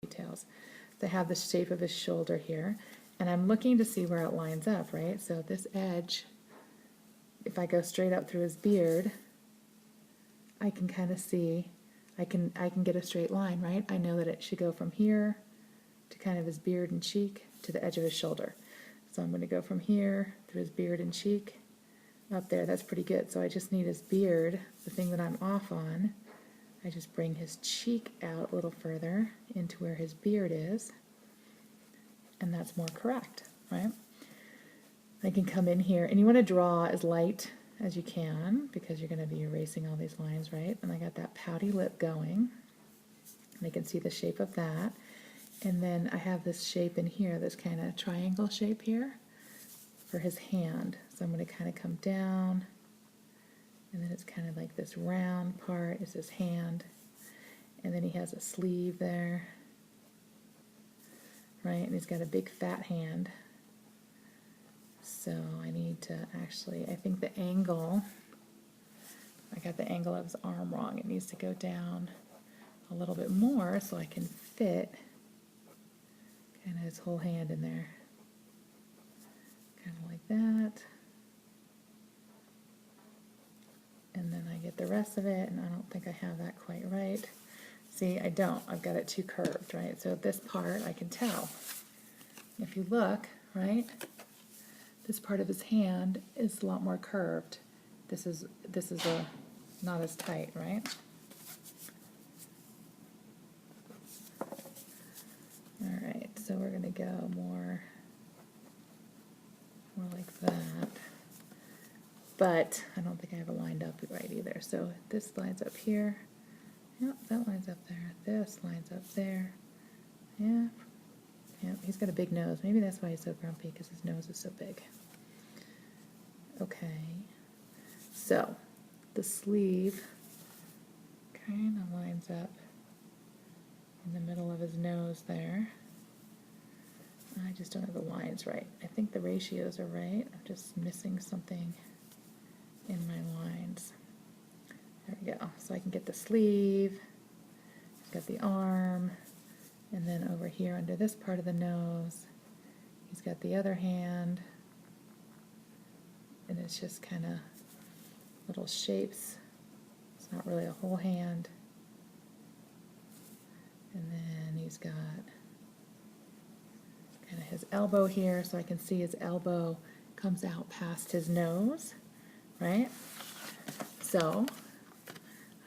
details. So I have the shape of his shoulder here, and I'm looking to see where it lines up, right? So this edge, if I go straight up through his beard, I can kind of see, I can get a straight line, right? I know that it should go from here to kind of his beard and cheek to the edge of his shoulder. So I'm going to go from here through his beard and cheek up there. That's pretty good. So I just need his beard, the thing that I'm off on. I just bring his cheek out a little further into where his beard is, and that's more correct, right? I can come in here, and you want to draw as light as you can because you're going to be erasing all these lines, right? And I got that pouty lip going, and I can see the shape of that. And then I have this shape in here, this kind of triangle shape here for his hand. So I'm going to kind of come down, and then it's kind of like this round part is his hand, and then he has a sleeve there, right? And he's got a big fat hand. So I need to actually, I think the angle, I got the angle of his arm wrong. It needs to go down a little bit more so I can fit kind of his whole hand in there. Kind of like that. And then I get the rest of it, and I don't think I have that quite right. See, I don't. I've got it too curved, right? So this part I can tell. If you look, right, this part of his hand is a lot more curved. This is not as tight, right? All right, so we're going to go more like that. But I don't think I have it lined up right either. So this lines up here. Yep, that lines up there. This lines up there. Yeah. Yep, he's got a big nose. Maybe that's why he's so grumpy, because his nose is so big. Okay. So the sleeve kind of lines up in the middle of his nose there. I just don't have the lines right. I think the ratios are right. I'm just missing something in my lines. There we go. So I can get the sleeve, he's got the arm, and then over here under this part of the nose, he's got the other hand, and it's just kind of little shapes. It's not really a whole hand. And then he's got kind of his elbow here, so I can see his elbow comes out past his nose, right? So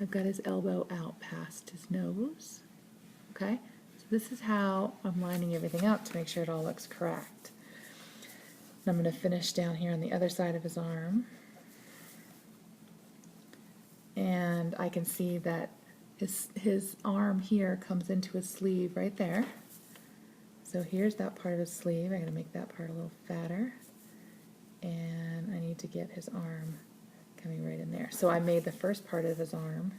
I've got his elbow out past his nose, okay? So this is how I'm lining everything up to make sure it all looks correct. And I'm going to finish down here on the other side of his arm. And I can see that his arm here comes into his sleeve right there. So here's that part of his sleeve. I'm going to make that part a little fatter. And I need to get his arm coming right in there. So I made the first part of his arm.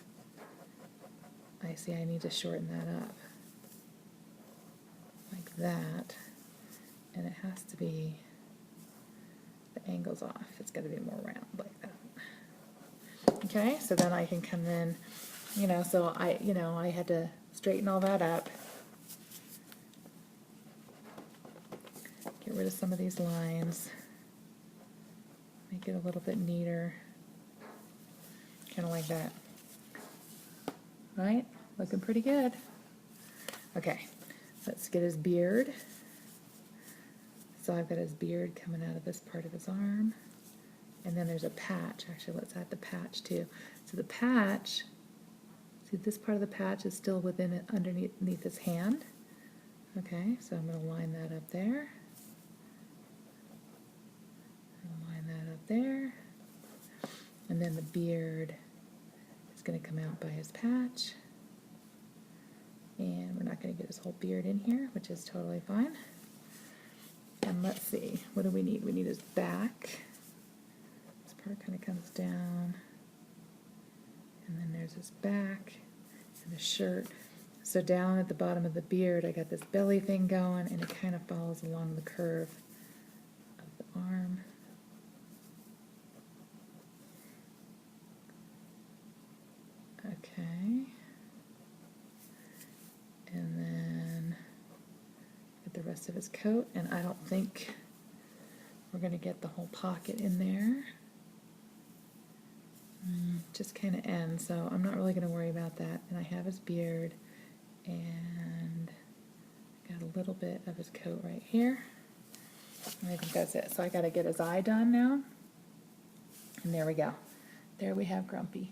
I see I need to shorten that up. Like that. And it has to be, the angle's off. It's got to be more round like that. Okay, so then I can come in, so I had to straighten all that up. Get rid of some of these lines. Make it a little bit neater. Kind of like that. Right? Looking pretty good. Okay, let's get his beard. So I've got his beard coming out of this part of his arm. And then there's a patch. Actually, let's add the patch too. So the patch, see this part of the patch is still within it, underneath his hand. Okay, so I'm going to line that up there. Line that up there. And then the beard is going to come out by his patch. And we're not going to get his whole beard in here, which is totally fine. And let's see, what do we need? We need his back. This part kind of comes down. And then there's his back and his shirt. So down at the bottom of the beard, I got this belly thing going, and it kind of follows along the curve of the arm. Okay. And then rest of his coat, and I don't think we're going to get the whole pocket in there. Just kind of ends, so I'm not really going to worry about that. And I have his beard, and got a little bit of his coat right here. And I think that's it. So I got to get his eye done now. And there we go. There we have Grumpy.